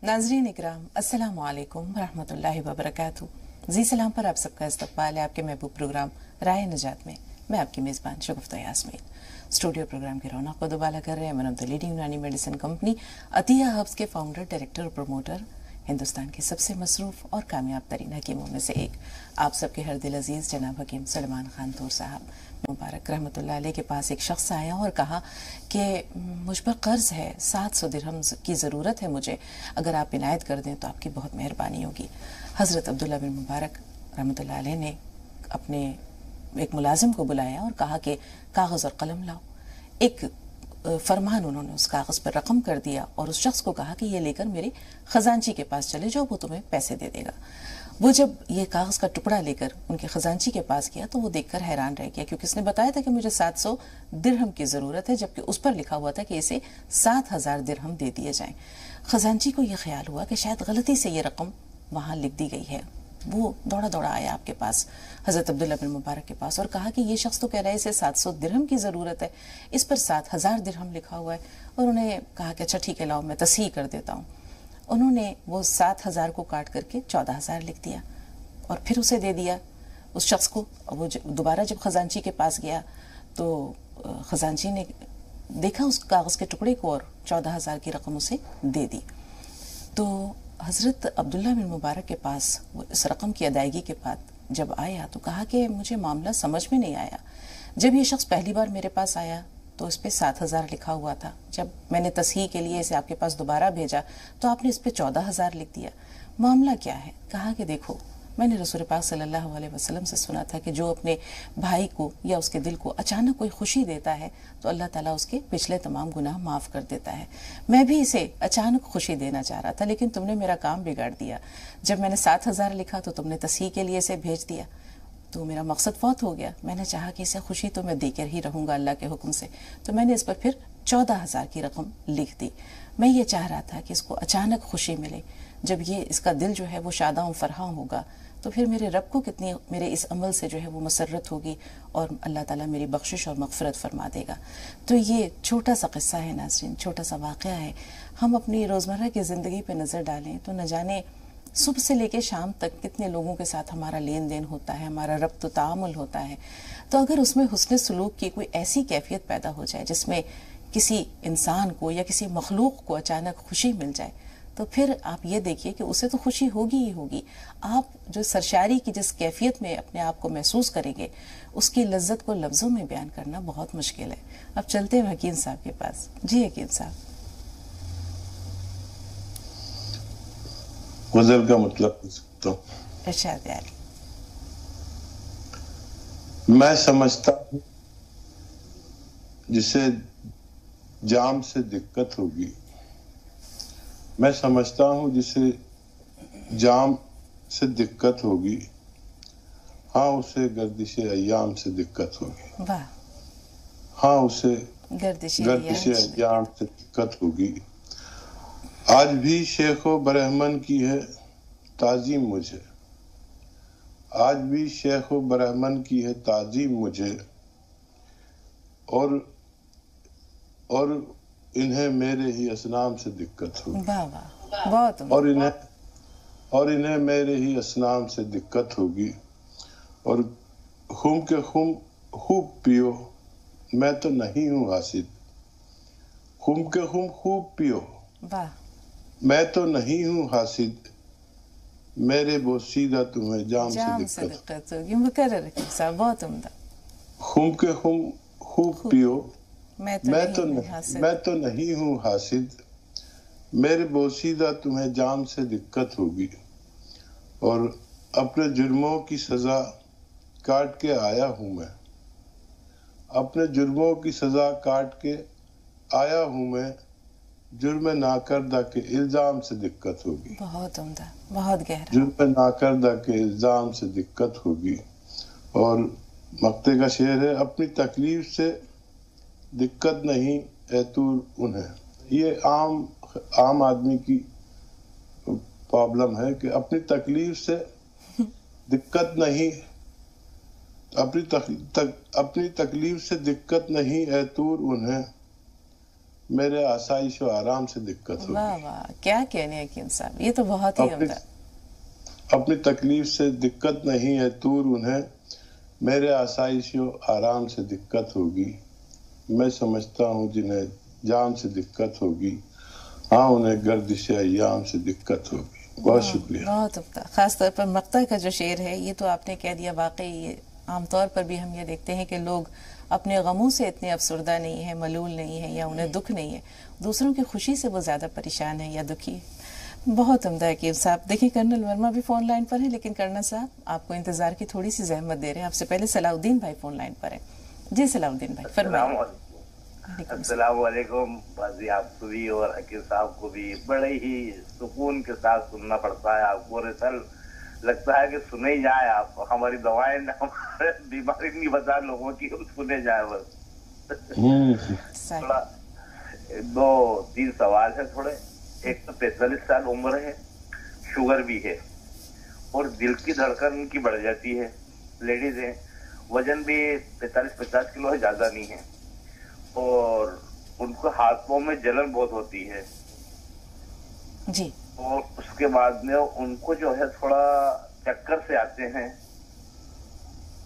नाज़रीन इकराम, अस्सलामु अलैकुम रहमतुल्लाहि व बरकातुहू। जी सलाम पर आप सबका इस्तक़बाल है आपके महबूब प्रोग्राम राह निजात में। मैं आपकी मेज़बान शगुफ्ता यास्मीन स्टूडियो प्रोग्राम की रौनक को दुबाला कर रहे हैं। वन ऑफ द लीडिंग यूनानी मेडिसिन कंपनी अतिया हर्ब्स के फाउंडर, डायरेक्टर और प्रमोटर, हिंदुस्तान के सबसे मसरूफ और कामयाब तरीन हकीमों में से एक, आप सबके हर दिल अजीज जनाब हकीम सलमान खान तूर साहब मुबारक रहमतुल्लाह अलैह के पास एक शख्स आया और कहा कि मुझ पर कर्ज है, 700 दिरहम की ज़रूरत है मुझे, अगर आप इनायत कर दें तो आपकी बहुत मेहरबानी होगी। हज़रत अब्दुल्ला बिन मुबारक रहमतुल्लाह अलैह ने अपने एक मुलाजिम को बुलाया और कहा कि कागज़ और कलम लाओ। एक फरमान उन्होंने उस कागज़ पर रकम कर दिया और उस शख्स को कहा कि ये लेकर मेरे खजांची के पास चले जाओ, वो तुम्हें पैसे दे देगा। वो जब ये कागज़ का टुकड़ा लेकर उनके खजांची के पास गया तो वो देखकर हैरान रह गया, क्योंकि उसने बताया था कि मुझे 700 दिरहम की ज़रूरत है, जबकि उस पर लिखा हुआ था कि इसे 7000 दिरहम दे दिए जाएं। खजांची को यह ख्याल हुआ कि शायद गलती से ये रकम वहाँ लिख दी गई है। वो दौड़ा दौड़ा आया आपके पास, हज़रत अब्दुल्ला बिन मुबारक के पास, और कहा कि ये शख्स तो कह रहा है इसे 700 दिरहम की ज़रूरत है, इस पर 7000 दिरहम लिखा हुआ है। और उन्हें कहा कि अच्छा ठीक है, लाओ मैं तस्हीह कर देता हूँ। उन्होंने वो 7000 को काट करके 14000 लिख दिया और फिर उसे दे दिया उस शख्स को। वो दोबारा जब खजांची के पास गया तो खजांची ने देखा उस कागज़ के टुकड़े को और 14000 की रकम उसे दे दी। तो हज़रत अब्दुल्ला बिन मुबारक के पास वो इस रकम की अदायगी के बाद जब आया तो कहा कि मुझे मामला समझ में नहीं आया। जब ये शख्स पहली बार मेरे पास आया तो इस पे 7000 लिखा हुआ था, जब मैंने तस्हीह के लिए इसे आपके पास दोबारा भेजा तो आपने इस पे 14000 लिख दिया, मामला क्या है? कहा कि देखो, मैंने रसूल पाक सल्लल्लाहु अलैहि वसल्लम से सुना था कि जो अपने भाई को या उसके दिल को अचानक कोई खुशी देता है तो अल्लाह ताला उसके पिछले तमाम गुनाह माफ़ कर देता है। मैं भी इसे अचानक खुशी देना चाह रहा था, लेकिन तुमने मेरा काम बिगाड़ दिया। जब मैंने 7000 लिखा तो तुमने तस्हीह के लिए इसे भेज दिया, तो मेरा मकसद फौत हो गया। मैंने चाहा कि इसे खुशी तो मैं देकर ही रहूँगा अल्लाह के हुक्म से, तो मैंने इस पर फिर 14000 की रकम लिख दी। मैं ये चाह रहा था कि इसको अचानक खुशी मिले, जब ये इसका दिल जो है वो शादां फरहां होगा तो फिर मेरे रब को कितनी मेरे इस अमल से जो है वो मसरत होगी और अल्लाह ताला मेरी बख्शिश और मग़फ़िरत फरमा देगा। तो ये छोटा सा किस्सा है नाज़रीन, छोटा सा वाक़या है। हम अपनी रोज़मर्रा की ज़िंदगी पे नज़र डालें तो न जाने सुबह से लेकर शाम तक कितने लोगों के साथ हमारा लेन देन होता है, हमारा रब्त तामुल होता है। तो अगर उसमें हुस्न सलूक की कोई ऐसी कैफियत पैदा हो जाए जिसमें किसी इंसान को या किसी मखलूक को अचानक खुशी मिल जाए, तो फिर आप ये देखिए कि उसे तो खुशी होगी ही होगी। आप जो सरशारी की जिस कैफियत में अपने आप को महसूस करेंगे, उसकी लज्जत को लफ्ज़ों में बयान करना बहुत मुश्किल है। अब चलते हैं हकीम साहब के पास। जी हकीम साहब। गज़ल का मतलब पूछ सकता हूँ? इरशाद यार। मैं समझता हूँ जिसे जाम से दिक्कत होगी, मैं समझता हूँ जिसे जाम से दिक्कत होगी, हाँ उसे गर्दिश अय्याम से दिक्कत होगी। वाह। हाँ उसे गर्दिश अय्याम से दिक्कत होगी। आज भी शेखो बरहमन की है ताजीम मुझे, आज भी शेखो बरहमन की है ताजीम मुझे, और इन्हें मेरे ही असनाम से दिक्कत होगी। वाह वाह, बहुत। और इन्हें मेरे ही असनाम से दिक्कत होगी। और खुम के खुम खूब पियो, मैं तो नहीं हूँ हासिद, खुम के खुम खूब पियो, वाह, मैं तो नहीं हूँ हासिद, मेरे बोसीदा तुम्हें जाम से दिक्कत होगी। मुकर्रर साहब, बहुत उम्दा। खुम के खुम खूब पियो, मैं तो नहीं हूँ हासिद, मेरे बोसीदा तुम्हें जाम से दिक्कत होगी। और अपने जुर्मों की सजा काट के आया हूँ मैं, अपने जुर्मों की सजा काट के आया हूँ मैं, जुर्म नाकर्दा के इल्जाम से दिक्कत होगी। बहुत उम्दा, बहुत गहरा। जुर्म नाकर्दा के इल्जाम से दिक्कत होगी। और मक्ते का शेर है, अपनी तकलीफ से दिक्कत नहीं ऐतूर उन्हें। ये आम आदमी की प्रॉब्लम है कि अपनी तकलीफ से दिक्कत नहीं, अपनी तकलीफ से दिक्कत नहीं ऐतूर उन्हें, میرے آسائش و آرام سے دقت ہوگی. واہ واہ کیا کہنے حکیم صاحب, یہ تو بہت ہی عمدہ. اپنی تکلیف سے دقت نہیں ہے دور, انہیں میرے آسائش و آرام سے دقت ہوگی. میں سمجھتا ہوں جنہیں جام سے دقت ہوگی, ہاں انہیں گردش ایام سے دقت ہوگی. بہت شکریہ. بہت عمدہ. خاص طور پر مقطع کا جو شعر ہے یہ تو آپ نے کہہ دیا. واقعی عام طور پر بھی ہم یہ دیکھتے ہیں کہ لوگ اپنے غموں سے اتنے افسردہ نہیں ہیں, ملول نہیں ہیں, یا انہیں دکھ نہیں ہے, دوسروں کی خوشی سے وہ زیادہ پریشان ہیں یا دکھی ہے. بہت عمدہ ہے حکیم صاحب. دیکھیں کرنل ورما بھی فون لائن پر ہیں, لیکن کرنل صاحب آپ کو انتظار کی تھوڑی سی زحمت دے رہے ہیں. آپ سے پہلے صلاح الدین بھائی فون لائن پر ہیں. جی صلاح الدین بھائی فرمائیں. السلام علیکم. بازی آپ کو بھی اور حکیم صاحب کو بھی بڑے ہی سکون کے ساتھ سننا پڑتا ہے. آپ کو رسل لگتا ہے کہ سنے ہی جائے, آپ ہماری دوائیں ہمارے بیماری نہیں بتا لوگوں کی, ہم سنے جائے بس. تھوڑا 2-3 سوال ہے تھوڑے. ایک تو 45 سال عمر ہے, شوگر بھی ہے, اور دل کی دھڑکن ان کی بڑھ جاتی ہے. لیڈیز ہیں, وزن بھی 45-50 کلو ہے, زیادہ نہیں ہے, اور ان کو ہاتھ پاؤں میں جلن بہت ہوتی ہے جی. اور اس کے بعد میں ان کو جو ہے تھوڑا چکر سے آتے ہیں,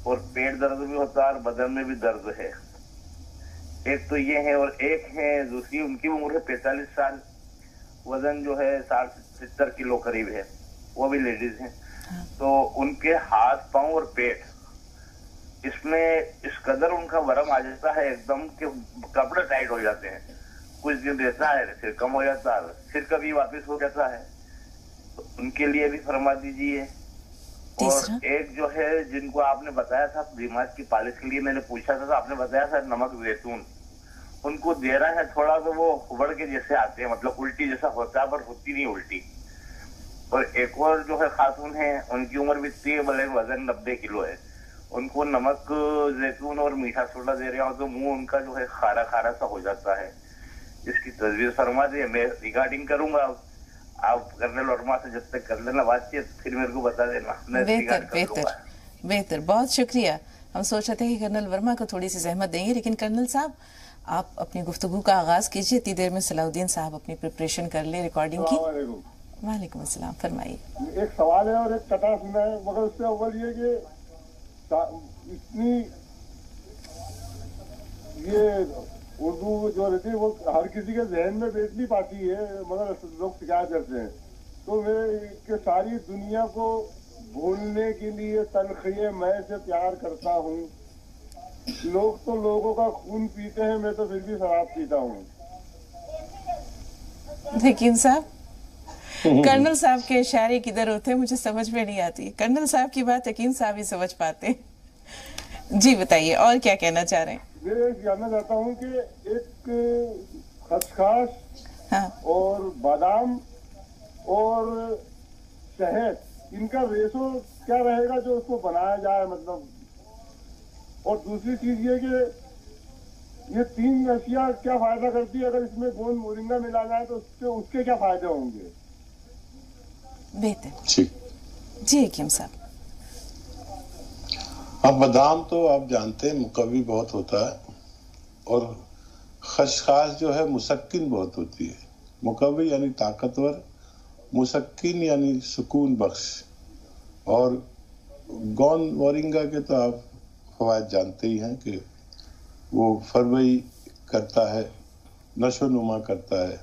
اور پیٹ درد بھی ہوتا ہے اور بدن میں بھی درد ہے. ایک تو یہ ہے, اور ایک ہے دوسری, ان کی عمر ہے 45 سال, وزن جو ہے 60-70 کلو قریب ہے, وہ بھی لیڈیز ہیں. تو ان کے ہاتھ پاؤں اور پیٹ اس میں اس قدر ان کا ورم آ جاتا ہے ایک دم کہ کپڑے ٹائٹ ہو جاتے ہیں. کچھ دن رہتا ہے پھر کم ہو جاتا ہے, پھر کبھی واپس ہو جاتا ہے. تو ان کے لیے بھی فرما دیجئے. اور ایک جو ہے جن کو آپ نے بتایا تھا دماغ کی پالش کے لیے میں نے پوچھا تھا, تو آپ نے بتایا تھا نمک زیتون, ان کو دے رہا ہے تھوڑا, تو وہ ابڑ کے جیسے آتے ہیں, مطلب الٹی جیسا ہوتا ہے پر ہوتی نہیں الٹی. اور ایک اور جو ہے خاتون ہے, ان کی عمر بھی اتنی ہے, بلکہ وزن 90 کلو ہے, ان کو نمک زیتون اور میٹھا سوڈا دے رہے ہوں تو منہ ان کا جو ہے کھارا کھارا سا ہو جاتا ہے. اس کی تصویر فرما دیں, میں ریکارڈنگ کروں گا, آپ کرنل ورما سے جب تک کر لینا بات چیت, پھر میرے کو بتا دینا. بہتر. بہت شکریہ. ہم سوچ رہے تھے کہ کرنل ورما کو تھوڑی سی زحمت دیں گے, لیکن کرنل صاحب آپ اپنی گفتگو کا آغاز کیجیے. اتنی دیر میں صلاح الدین صاحب اپنی پریپریشن کر لیں ریکارڈنگ کی. وعلیکم السلام, فرمائیے. ایک سوال ہے اور ایک کٹا سنا ہے, مگر اس سے اول یہ کہ اتنی یہ اردو جو رہتی ہے وہ ہر کسی کے ذہن میں بیٹھ نہیں پاتی ہے, مگر لوگ شکایت کرتے ہیں. تو میں ساری دنیا کو بھولنے کے لیے تلخیے میں سے پیار کرتا ہوں. لوگ تو لوگوں کا خون پیتے ہیں, میں تو پھر بھی شراب پیتا ہوں. حکیم صاحب, کرنل صاحب کے اشارے کدھر ہوتے ہیں مجھے سمجھ میں نہیں آتی. کرنل صاحب کی بات حکیم صاحب ہی سمجھ پاتے ہیں. جی بتائیے, اور کیا کہنا چاہ رہے ہیں؟ میں جاننا چاہتا ہوں کہ ایک خسخاس اور بادام اور شہد, ان کا ریشو کیا رہے گا جو اس کو بنایا جائے, مطلب. اور دوسری چیز یہ کہ یہ 3 اشیاء کیا فائدہ کرتی ہے, اگر اس میں گوند مورنگا ملا جائے تو اس کے کیا فائدے ہوں گے؟ بہتر. جی حکیم صاحب. اب بادام تو آپ جانتے ہیں مقوی بہت ہوتا ہے, اور خشخاش جو ہے مسکن بہت ہوتی ہے. مقوی یعنی طاقتور, مسکن یعنی سکون بخش. اور گوند مورنگا کے تو آپ فوائد جانتے ہی ہیں کہ وہ فربئی کرتا ہے, نشو نما کرتا ہے,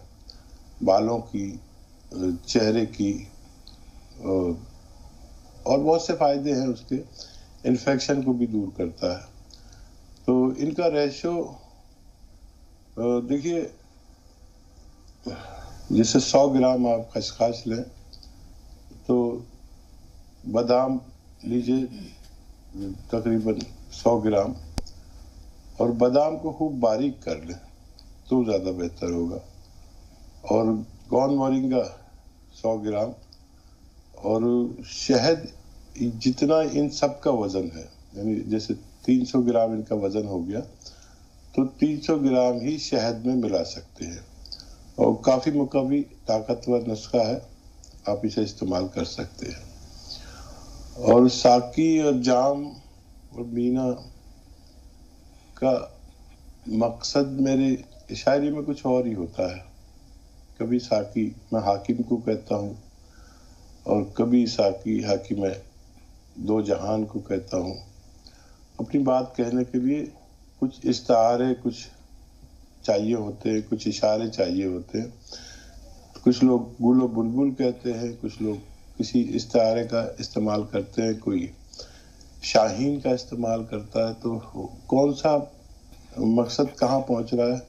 بالوں کی, چہرے کی, اور بہت سے فائدے ہیں اس کے. انفیکشن کو بھی دور کرتا ہے. تو ان کا ریشو دیکھیے, جیسے 100 گرام آپ خشخاش لیں تو بادام لیجئے تقریباً 100 گرام, اور بادام کو خوب باریک کر لیں تو زیادہ بہتر ہوگا. اور گوند مورنگا 100 گرام, اور شہد جتنا ان سب کا وزن ہے, یعنی جیسے 300 گرام ان کا وزن ہو گیا تو 300 گرام ہی شہد میں ملا سکتے ہیں. اور کافی مقوی طاقتور نسخہ ہے, آپ اسے استعمال کر سکتے ہیں. اور ساقی اور جام اور مینا کا مقصد میرے शायरी में कुछ और ही होता है. कभी साकी मैं हाकिम को कहता हूँ और कभी साकी हाकिम मैं दो जहान को कहता हूँ. अपनी बात कहने के लिए कुछ इस्तारे कुछ चाहिए होते हैं, कुछ इशारे चाहिए होते हैं. कुछ लोग गुलो बुलबुल कहते हैं, कुछ लोग किसी इस्तारे का इस्तेमाल करते हैं, कोई शाहीन का इस्तेमाल करता है. तो कौन सा मकसद कहाँ पहुँच रहा है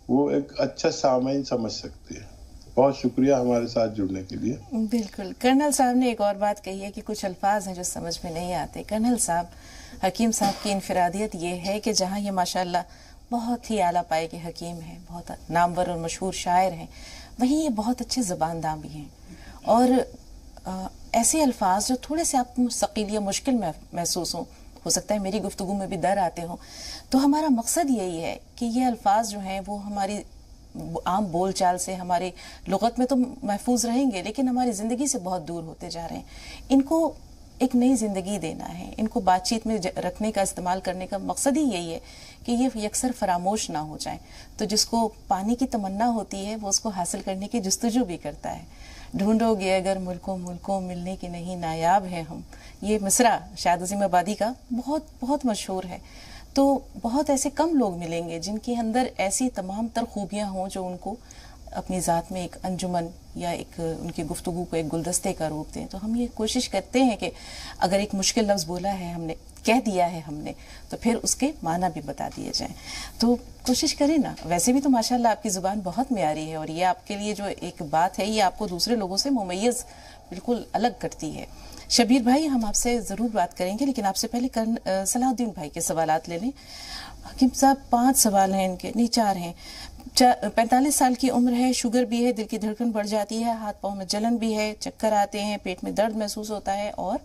वो एक अच्छा सामईन समझ सकते हैं. बहुत शुक्रिया हमारे साथ जुड़ने के लिए. बिल्कुल. कर्नल साहब ने एक और बात कही है कि कुछ अल्फाज हैं जो समझ में नहीं आते. कर्नल साहब, हकीम साहब की इनफरादियत ये है कि जहाँ ये माशाल्लाह बहुत ही आला पाए के हकीम हैं, बहुत नामवर और मशहूर शायर हैं, वहीं ये बहुत अच्छे ज़बानदां भी हैं. और ऐसे अल्फाज जो थोड़े से आपको सकील या मुश्किल महसूस हो सकता है मेरी गुफ्तगू में भी दर आते हों, तो हमारा मकसद यही है कि ये अल्फाज जो हैं वो हमारी आम बोल चाल से, हमारे लुगत में तो महफूज रहेंगे लेकिन हमारी ज़िंदगी से बहुत दूर होते जा रहे हैं. इनको एक नई ज़िंदगी देना है, इनको बातचीत में रखने का, इस्तेमाल करने का मकसद ही यही है कि ये यकसर फरामोश ना हो जाए. तो जिसको पाने की तमन्ना होती है वो उसको हासिल करने की जस्तजू भी करता है. ढूंढोगे अगर मुल्कों मुल्कों मिलने की नहीं नायाब है हम. ये मिसरा शायद अज़ीम आबादी का बहुत बहुत मशहूर है. तो बहुत ऐसे कम लोग मिलेंगे जिनके अंदर ऐसी तमाम तर खूबियाँ हों जो उनको अपनी ज़ात में एक अंजुमन या एक उनकी गुफ्तगू को एक गुलदस्ते का रूप दें. तो हम ये कोशिश करते हैं कि अगर एक मुश्किल लफ्ज़ बोला है हमने, कह दिया है हमने, तो फिर उसके माना भी बता दिए जाएं. तो कोशिश करें ना. वैसे भी तो माशाल्लाह आपकी ज़ुबान बहुत म्यारी है और ये आपके लिए जो एक बात है ये आपको दूसरे लोगों से मुमय्यज़ बिल्कुल अलग करती है. शबीर भाई, हम आपसे ज़रूर बात करेंगे लेकिन आपसे पहले सलाहुद्दीन भाई के सवालात ले लें. हकीम साहब, 5 सवाल हैं इनके, नहीं 4 हैं. 45 साल की उम्र है, शुगर भी है, दिल की धड़कन बढ़ जाती है, हाथ पाँव में जलन भी है, चक्कर आते हैं, पेट में दर्द महसूस होता है और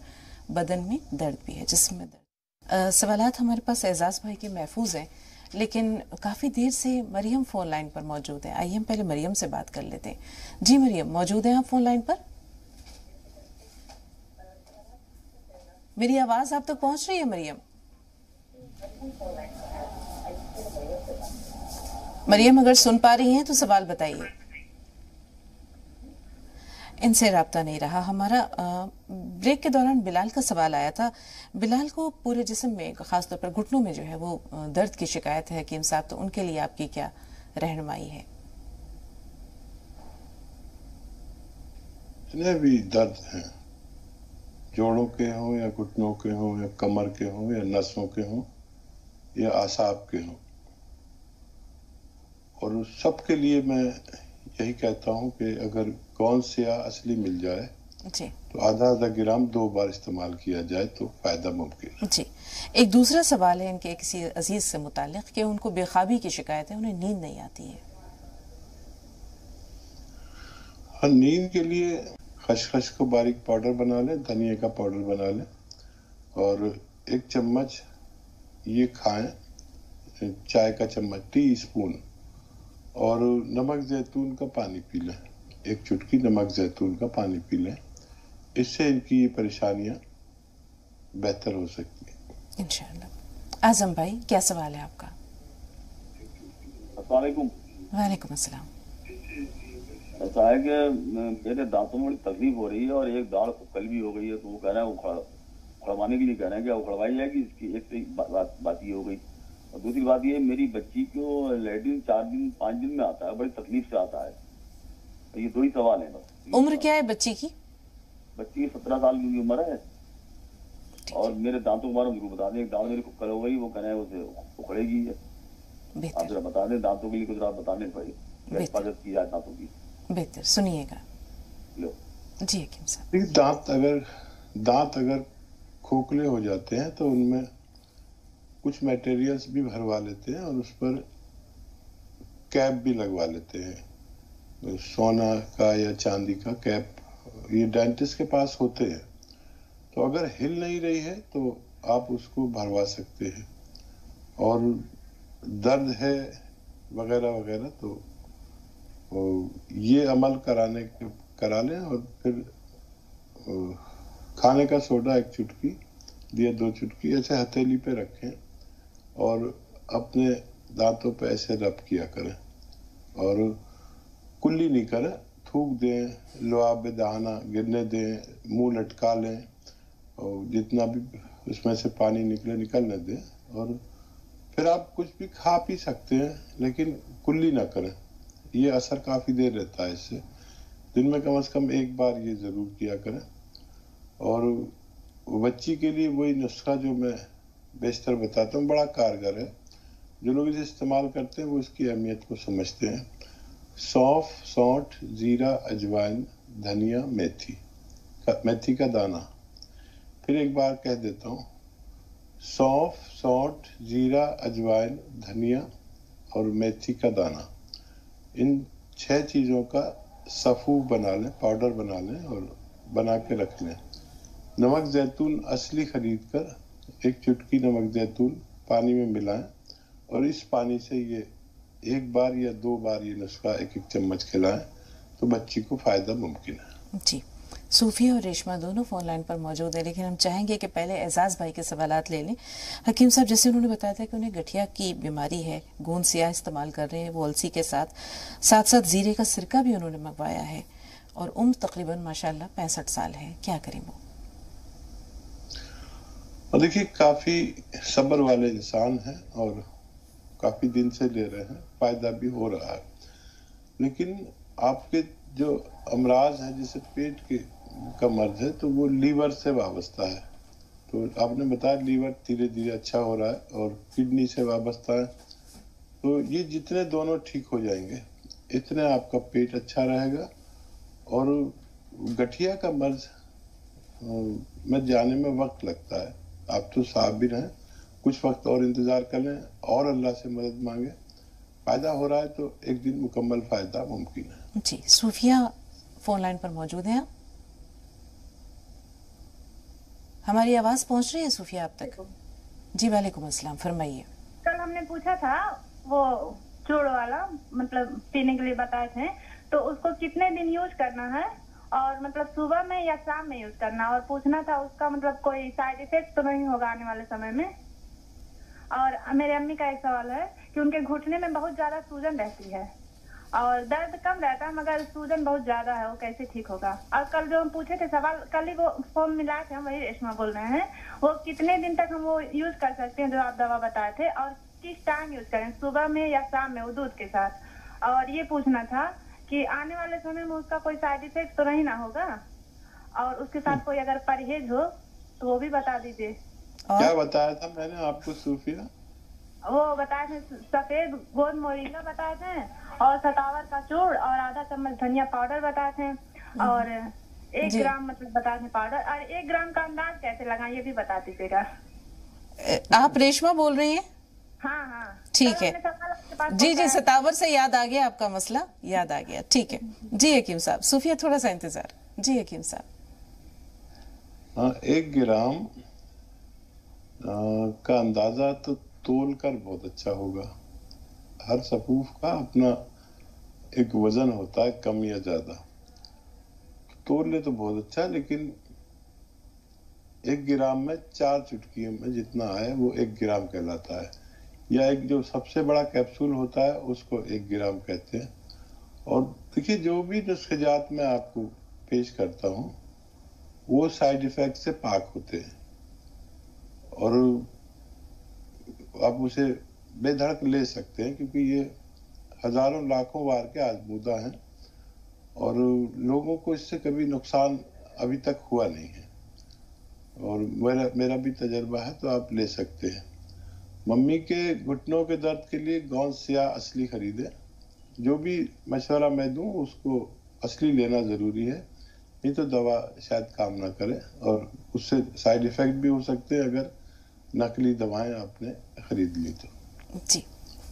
बदन में दर्द भी है, जिस्म में दर्द. सवालात हमारे पास एजाज भाई के महफूज हैं लेकिन काफ़ी देर से मरियम फ़ोन लाइन पर मौजूद है. आइए हम पहले मरियम से बात कर लेते हैं. जी मरियम, मौजूद हैं आप फ़ोन लाइन पर? मेरी आवाज़ आप तक पहुंच रही है मरियम? मरियम अगर सुन पा रही हैं तो सवाल बताइए. इनसे राब्ता नहीं रहा हमारा. ब्रेक के दौरान बिलाल का सवाल आया था. बिलाल को पूरे जिस्म में, खासतौर पर घुटनों में जो है वो दर्द की शिकायत है हकीम साहब. तो उनके लिए आपकी क्या रहनुमाई है? जितने भी दर्द हैं, जोड़ों के हों या घुटनों के हों या कमर के हों या नसों के हों या आसाब के हों, और उस सब के लिए मैं यही कहता हूं कि अगर कौन सिया असली मिल जाए जी, तो आधा ग्राम 2 बार इस्तेमाल किया जाए तो फायदा मुमकिन जी. एक दूसरा सवाल है इनके किसी अजीज से मुतालिक कि उनको बेख्वाबी की शिकायत है, उन्हें नींद नहीं आती है. हाँ, नींद के लिए खसखस को बारीक पाउडर बना लें, धनिया का पाउडर बना लें और 1 चम्मच ये खाएं, चाय का चम्मच, टीस्पून, और नमक जैतून का पानी पी लें. 1 चुटकी नमक जैतून का पानी पी लें. इससे इनकी परेशानियां बेहतर हो सकती हैं इंशाअल्लाह. आजम भाई, क्या सवाल है आपका? अस्सलाम वालेकुम. वालेकुम अस्सलाम. ऐसा है कि मेरे दांतों में बड़ी तकलीफ हो रही है और एक दाढ़ कल भी हो गई है. तो वो कह रहे हैं उखड़वाने के लिए कह रहे हैं कि उखड़वाई जाएगी. इसकी एक बात ये हो गई. और दूसरी बात ये, मेरी बच्ची को लैट्रिन 4 दिन 5 दिन में आता है, बड़ी तकलीफ से आता है. तो ये 2 ही सवाल है बस. उम्र क्या है बच्ची की? बच्ची 17 साल की उम्र है और मेरे दांतों के बारे में बता दें. एक दांत मेरी कल हो गई, वो कह रहे हैं उसे उखड़ेगी. आप जरा बता दें दांतों के लिए कुछ आप बताने पड़े, हिफाजत की जाए दांतों की. बेहतर सुनिएगा. जी हकीम साहब, दांत अगर खोखले हो जाते हैं तो उनमें कुछ मटेरियल्स भी भरवा लेते हैं और उस पर कैप भी लगवा लेते हैं, सोना का या चांदी का कैप. ये डेंटिस्ट के पास होते हैं. तो अगर हिल नहीं रही है तो आप उसको भरवा सकते हैं. और दर्द है वगैरह वगैरह तो ये अमल करा लें. और फिर खाने का सोडा 1 चुटकी या 2 चुटकी ऐसे हथेली पे रखें और अपने दांतों पे ऐसे रब किया करें. और कुल्ली नहीं करें, थूक दें, लुआब दाना गिरने दें, मुंह लटका लें और जितना भी उसमें से पानी निकलने दें, और फिर आप कुछ भी खा पी सकते हैं लेकिन कुल्ली ना करें। ये असर काफ़ी देर रहता है इससे। दिन में कम से कम एक बार ये ज़रूर किया करें। और बच्ची के लिए वही नुस्खा जो मैं बेशतर बताता हूँ बड़ा कारगर है। जो लोग इसे इस्तेमाल करते हैं वो इसकी अहमियत को समझते हैं। सौंफ, सौंठ, जीरा, अजवाइन, धनिया, मेथी का दाना। फिर एक बार कह देता हूँ, सौंफ, सौंठ, जीरा, अजवाइन, धनिया और मेथी का दाना। इन 6 चीज़ों का सफ़ूफ बना लें, पाउडर बना लें और बना के रख लें। नमक जैतून असली खरीद कर 1 चुटकी नमक जैतून पानी में मिलाएं और इस पानी से ये 1 बार या 2 बार ये नुस्खा 1-1 चम्मच खिलाएं तो बच्ची को फायदा मुमकिन है। जी, सूफिया और रेशमा दोनों फोन लाइन पर मौजूद है, लेकिन हम चाहेंगे कि पहले एजाज भाई के सवालात ले लें। हकीम साहब, जैसे उन्होंने बताया था कि उन्हें गठिया की बीमारी है, गोंद स्याह इस्तेमाल कर रहे हैं वो अलसी के साथ साथ जीरे का सिरका भी उन्होंने मंगवाया है और उम्र तकरीबन माशाल्लाह 65 साल है, क्या करें वो? और देखिए, काफी सब्र वाले इंसान हैं और काफी दिन से ले रहे हैं, फायदा भी हो रहा है। लेकिन आपके जो अमराज है, जैसे पेट का मर्ज है, तो वो लीवर से वाबस्ता है। तो आपने बताया लीवर धीरे धीरे अच्छा हो रहा है और किडनी से वाबस्ता है। तो ये जितने दोनों ठीक हो जाएंगे इतने आपका पेट अच्छा रहेगा। और गठिया का मर्ज में जाने में वक्त लगता है। आप तो साबिर हैं, कुछ वक्त और इंतजार कर लें और अल्लाह से मदद मांगे। फायदा हो रहा है तो एक दिन मुकम्मल फायदा मुमकिन है। जी, सूफिया फोन लाइन पर मौजूद हैं। हमारी आवाज पहुंच रही है सूफिया आप तक? जी, वालेकुम अस्सलाम, फरमाइए। कल हमने पूछा था वो चूड़ वाला, मतलब पीने के लिए बताए थे, तो उसको कितने दिन यूज करना है और मतलब सुबह में या शाम में यूज करना, और पूछना था उसका मतलब कोई साइड इफेक्ट तो नहीं होगा आने वाले समय में। और मेरे अम्मी का एक सवाल है कि उनके घुटने में बहुत ज्यादा सूजन रहती है और दर्द कम रहता है मगर सूजन बहुत ज्यादा है, वो कैसे ठीक होगा? और कल जो हम पूछे थे सवाल, कल ही वो फोन मिलाए थे, हम वही रेशमा बोल रहे हैं, वो कितने दिन तक हम वो यूज कर सकते हैं जो आप दवा बताए थे, और किस टाइम यूज करें, सुबह में या शाम में, वो दूध के साथ? और ये पूछना था कि आने वाले समय में उसका कोई साइड इफेक्ट तो नहीं ना होगा, और उसके साथ कोई अगर परहेज हो तो वो भी बता दीजिए। क्या बताया था मैंने आपको सूफिया? वो बताए थे सफेद गोंद मोरिंगा बताए थे और सतावर का चूड़ और आधा चम्मच धनिया पाउडर बताए थे और 1 ग्राम मतलब बताए थे पाउडर, और 1 ग्राम का अंदाज कैसे लगाएं ये भी बता दीजिएगा। आप रेशमा बोल रही हैं? हाँ हाँ, ठीक है। जी जी, सतावर से याद आ गया, आपका मसला याद आ गया। ठीक है जी हकीम साहब। सूफिया थोड़ा सा इंतजार। जी हकीम साहब। हाँ, 1 ग्राम का अंदाजा तो तोल कर बहुत अच्छा होगा। हर सफूफ का अपना एक वजन होता है, कम या ज्यादा। तोल ले तो बहुत अच्छा है, लेकिन 1 ग्राम में 4 चुटकियों में जितना आए वो 1 ग्राम कहलाता है, या एक जो सबसे बड़ा कैप्सूल होता है उसको 1 ग्राम कहते हैं। और देखिए, जो भी नुस्खेजात मैं आपको पेश करता हूँ वो साइड इफेक्ट से पाक होते हैं और आप उसे बेधड़क ले सकते हैं, क्योंकि ये हजारों लाखों बार के आजमूदा हैं और लोगों को इससे कभी नुकसान अभी तक हुआ नहीं है। और मेरा भी तजर्बा है, तो आप ले सकते हैं। मम्मी के घुटनों के दर्द के लिए गोंद स्याह असली खरीदे। जो भी मशवरा मैं दूं उसको असली लेना जरूरी है, नहीं तो दवा शायद काम ना करे और उससे साइड इफेक्ट भी हो सकते हैं अगर नकली दवाएं आपने खरीद ली तो। जी,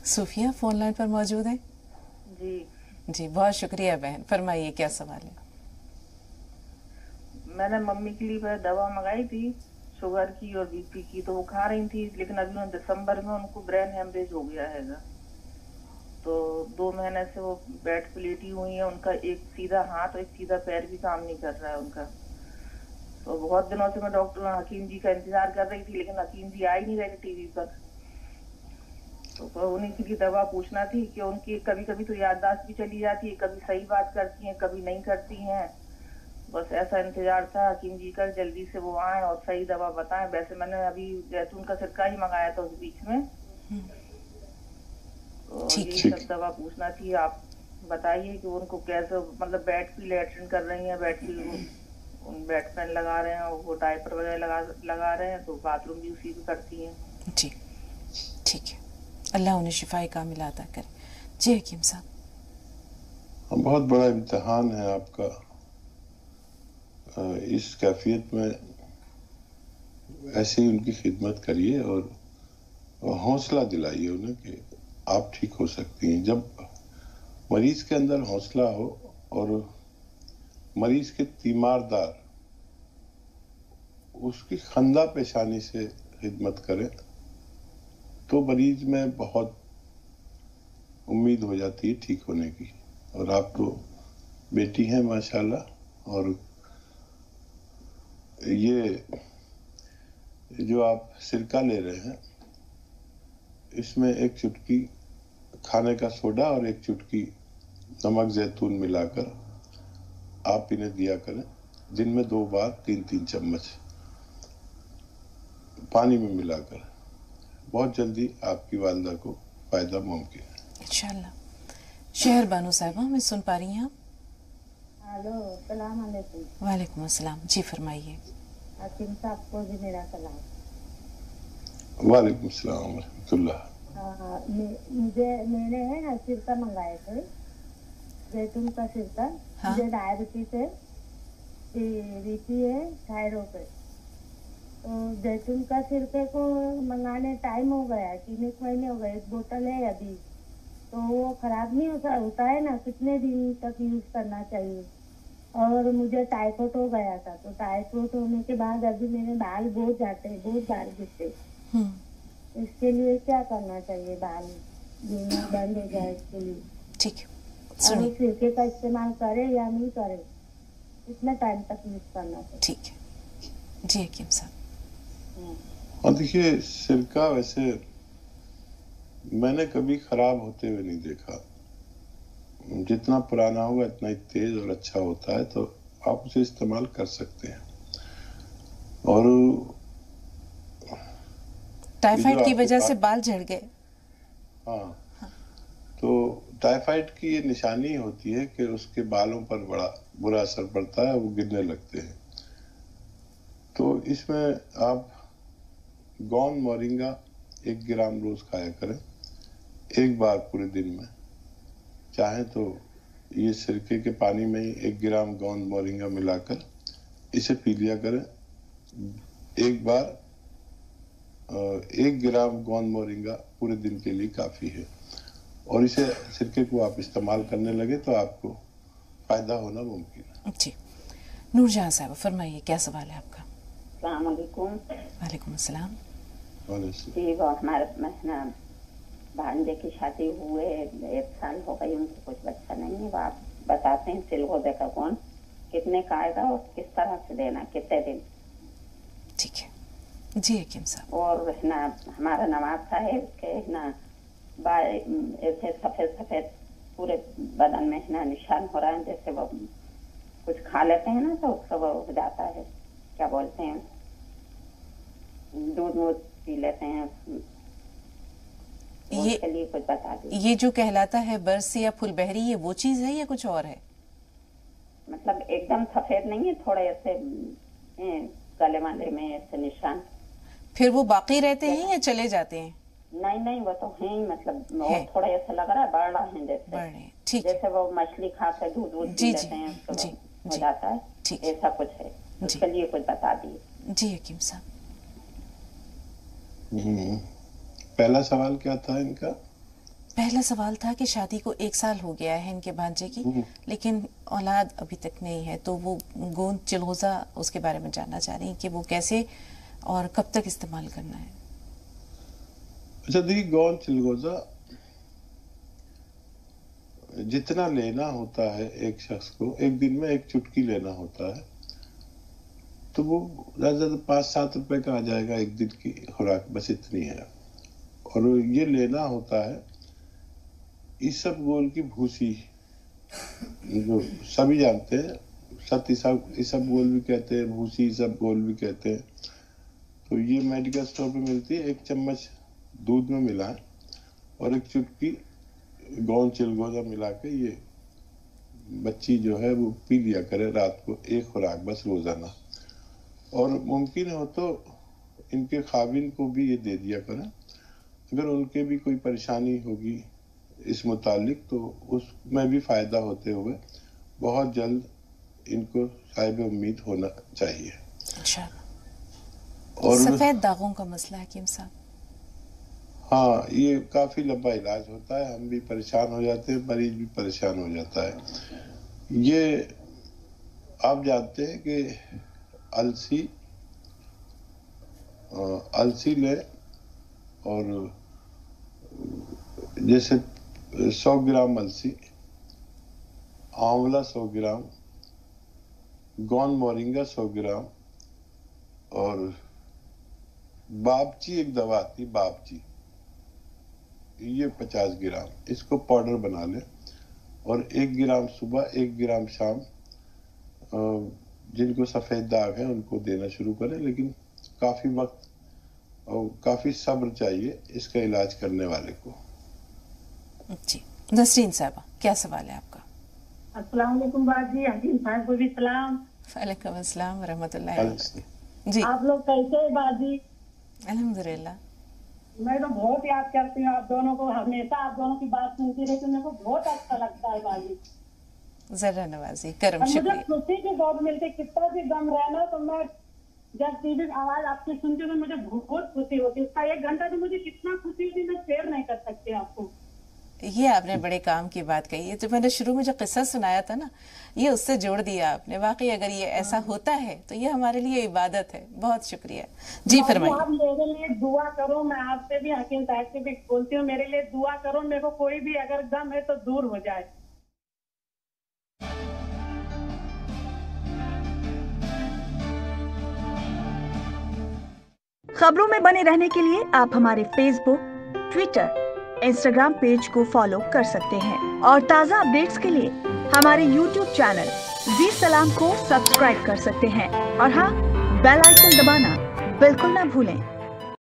सूफिया फोन लाइन पर मौजूद है। जी जी, बहुत शुक्रिया बहन, फरमाइए क्या सवाल है? मैंने मम्मी के लिए दवा मंगाई थी शुगर की और बीपी की, तो वो खा रही थी, लेकिन अभी दिसंबर में उनको ब्रेन हेमरेज हो गया है, तो 2 महीने से वो बेड पे लेटी हुई है। उनका एक सीधा हाथ और एक सीधा पैर भी काम नहीं कर रहा है उनका। तो बहुत दिनों से मैं डॉक्टर हकीम जी का इंतजार कर रही थी, लेकिन हकीम जी आ ही नहीं रहे थे टीवी पर। तो उन्हीं की दवा पूछना थी कि उनकी कभी कभी तो याददाश्त भी चली जाती है, कभी सही बात करती हैं, कभी नहीं करती हैं। बस ऐसा इंतजार था हकीम जी का, जल्दी से वो आए और सही दवा बताएं। वैसे मैंने अभी जैतून का सिरका ही मंगाया था उस बीच में, तो ये सब दवा पूछना थी। आप बताइए कि उनको कैसे, मतलब बेड की लैट्रिन कर रही हैं, बेड पैन लगा रहे हैं, वो डायपर वगैरह लगा रहे हैं, तो बाथरूम भी उसी पे करती हैं। जी ठीक है, अल्लाह उन्हें शिफाए कामिल अता करे। जी हकीम साहब, बहुत बड़ा इम्तिहान है आपका। इस कैफियत में ऐसे ही उनकी खिदमत करिए और हौसला दिलाइए उन्हें कि आप ठीक हो सकती हैं। जब मरीज के अंदर हौसला हो और मरीज के तीमारदार उसकी खंदा पेशानी से खिदमत करें तो मरीज में बहुत उम्मीद हो जाती है ठीक होने की। और आप तो बेटी हैं माशाल्लाह, और ये जो आप सिरका ले रहे हैं इसमें एक चुटकी खाने का सोडा और एक चुटकी नमक जैतून मिलाकर आप इन्हें दिया करें। दिन में 2 बार 3-3 चम्मच पानी में मिलाकर। बहुत जल्दी आपकी वालिदा को फायदा मुमकिन है इंशाल्लाह। शहर बानो साहिबा, हमें सुन पा रही हैं आप? हेलो, सलाम अलैकुम। वालेकुम अस्सलाम, जी फरमाइए। हकीम साहब को भी मेरा सलाम। वालेकुम अस्सलाम व रहमतुल्लाह। मैंने है ना सिरका मंगाए थे, जैतून का सिरका। हाँ? मुझे डायबिटीज है, बीपी है, थायराइड है। तो जैतून का सिरके को मंगाने टाइम हो गया, 3 महीने हो गए। 1 बोतल है अभी, तो वो खराब नहीं होता है ना? कितने दिन तक यूज करना चाहिए? और मुझे टाइफाइड हो गया था, तो टाइफाइड होने के बाद अभी मेरे बाल बहुत जाते हैं, बहुत बाल गिरते। इसके लिए क्या करना चाहिए? बाल गिरना बंद हो जाए इसके लिए। ठीक है, और उस सिरके का इस्तेमाल करे या नहीं करे, कितना टाइम तक यूज करना चाहिए? ठीक है जी हकीम साहब। और देखिए, सिरका वैसे मैंने कभी खराब होते हुए नहीं देखा। जितना पुराना होगा इतना ही तेज और अच्छा होता है, तो आप उसे इस्तेमाल कर सकते हैं। और टाइफाइड की वजह से बाल झड़ गए। हाँ, तो टाइफाइड की ये निशानी होती है कि उसके बालों पर बड़ा बुरा असर पड़ता है, वो गिरने लगते हैं। तो इसमें आप गौन मोरिंगा 1 ग्राम रोज खाया करें, 1 बार पूरे दिन में। चाहे तो ये सिरके के पानी में ही 1 ग्राम गौन मोरिंगा मिलाकर इसे पी लिया करें। 1 बार 1 ग्राम गोंद मोरिंगा पूरे दिन के लिए काफी है। और इसे सिरके को आप इस्तेमाल करने लगे तो आपको फायदा होना मुमकिन है। जी, नूरजहां साहब फरमाइए, क्या सवाल है आपका? अस्सलाम वालेकुम। वालेकुम अस्सलाम। जी, वो हमारे भांजे की शादी हुए 1 साल हो गई, उनको कुछ बच्चा नहीं है। वो आप बताते हैं चिलगोजे का कौन कितने का आएगा और किस तरह से देना, कितने दिन? ठीक है जी हकीम साहब। और ना हमारा नवाब साहेब के ना ऐसे सफेद सफेद पूरे बदन में ना निशान हो रहा है, जैसे वो कुछ खा लेते हैं ना तो उसका वो हो जाता है, क्या बोलते हैं, दूध वूध पी लेते हैं। उसके लिए कुछ बता दीजिए। ये जो कहलाता है बरसी या फुलबहरी, ये वो चीज है या कुछ और है? मतलब एकदम सफेद नहीं है, थोड़े ऐसे गले वाले में ऐसे निशान। फिर वो बाकी रहते हैं या चले जाते हैं? नहीं नहीं, वो तो है ही, मतलब वो थोड़ा ऐसा लग रहा है बढ़ रहा है, जैसे ठीक, जैसे वो मछली खा के दूध वूध पी लेते हैं तो हो जाता है, ऐसा कुछ है। उसके लिए कुछ बता दिए। जी हकीम साहब। पहला सवाल क्या था इनका? पहला सवाल था कि शादी को 1 साल हो गया है इनके भांजे की, लेकिन औलाद अभी तक नहीं है, तो वो गोंद चिलगोजा उसके बारे में जानना चाह रही हैं कि वो कैसे और कब तक इस्तेमाल करना है। अच्छा देखिए, गोंद चिलगोजा जितना लेना होता है एक शख्स को, एक दिन में 1 चुटकी लेना होता है, तो वो ज्यादा 5-7 रुपए का आ जाएगा एक दिन की खुराक, बस इतनी है। और ये लेना होता है इसबगोल की भूसी, जो सभी जानते हैं, इसबगोल भी कहते हैं, भूसी इसबगोल भी कहते हैं। तो ये मेडिकल स्टोर पे मिलती है। 1 चम्मच दूध में मिलाएं और 1 चुटकी गौन चिलगोजा मिला के ये बच्ची जो है वो पी लिया करे रात को, 1 खुराक बस रोजाना। और मुमकिन हो तो इनके खाविन को भी ये दे दिया करें। अगर उनके भी कोई परेशानी होगी इस मुतालिक तो उसमें भी फायदा होते हुए बहुत जल्द इनको साहिब उम्मीद होना चाहिए। अच्छा। और सफेद दागों का मसला हकीम साहब? हाँ, ये काफी लंबा इलाज होता है, हम भी परेशान हो जाते हैं, मरीज भी परेशान हो जाता है। ये आप जानते हैं कि अलसी ले और जैसे 100 ग्राम अलसी, आंवला 100 ग्राम, गौन मोरिंगा 100 ग्राम और बाबची एक दवा आती है बाबची, ये 50 ग्राम, इसको पाउडर बना लें और 1 ग्राम सुबह 1 ग्राम शाम जिनको सफेद दाग है उनको देना शुरू करें। लेकिन काफी वक्त और काफी सब्र चाहिए इसका इलाज करने वाले को। जी, नसरीन साहबा क्या सवाल है आपका? अस्सलाम वालेकुम बाजी, हकीम साहब को भी सलाम। वालेकुम अस्सलाम रहमतुल्लाहि। जी, आप लोग कैसे हैं बाजी? अल्हम्दुलिल्लाह। मैं तो बहुत याद करती हूँ आप दोनों को, हमेशा आप दोनों की बात सुनती रहती हूँ, मेरे को बहुत अच्छा लगता है बाजी। जरा नवाजी, करम, मुझे शुक्रिया। खुशी की बहुत मिलती, कितना भी गम रहना तो मैं जब टीवी आवाज आपकी सुनती हूँ मुझे बहुत खुशी होती है। उसका 1 घंटा तो मुझे कितना खुशी होती मैं शेयर नहीं कर सकती आपको। ये आपने बड़े काम की बात कही है। जो मैंने शुरू में जो किस्सा सुनाया था ना, ये उससे जोड़ दिया आपने। वाकई अगर ये ऐसा होता है तो ये हमारे लिए इबादत है। बहुत शुक्रिया। जी फरमाइए। आप मेरे लिए दुआ करो, मैं आपसे भी हकीम साहब से भी बोलती हूँ, मेरे लिए दुआ करो, मेरे को कोई भी अगर गम है तो दूर हो जाए। खबरों में बने रहने के लिए आप हमारे फेसबुक, ट्विटर, इंस्टाग्राम पेज को फॉलो कर सकते हैं और ताज़ा अपडेट्स के लिए हमारे यूट्यूब चैनल जी सलाम को सब्सक्राइब कर सकते हैं। और हाँ, बेल आइकन दबाना बिल्कुल ना भूलें।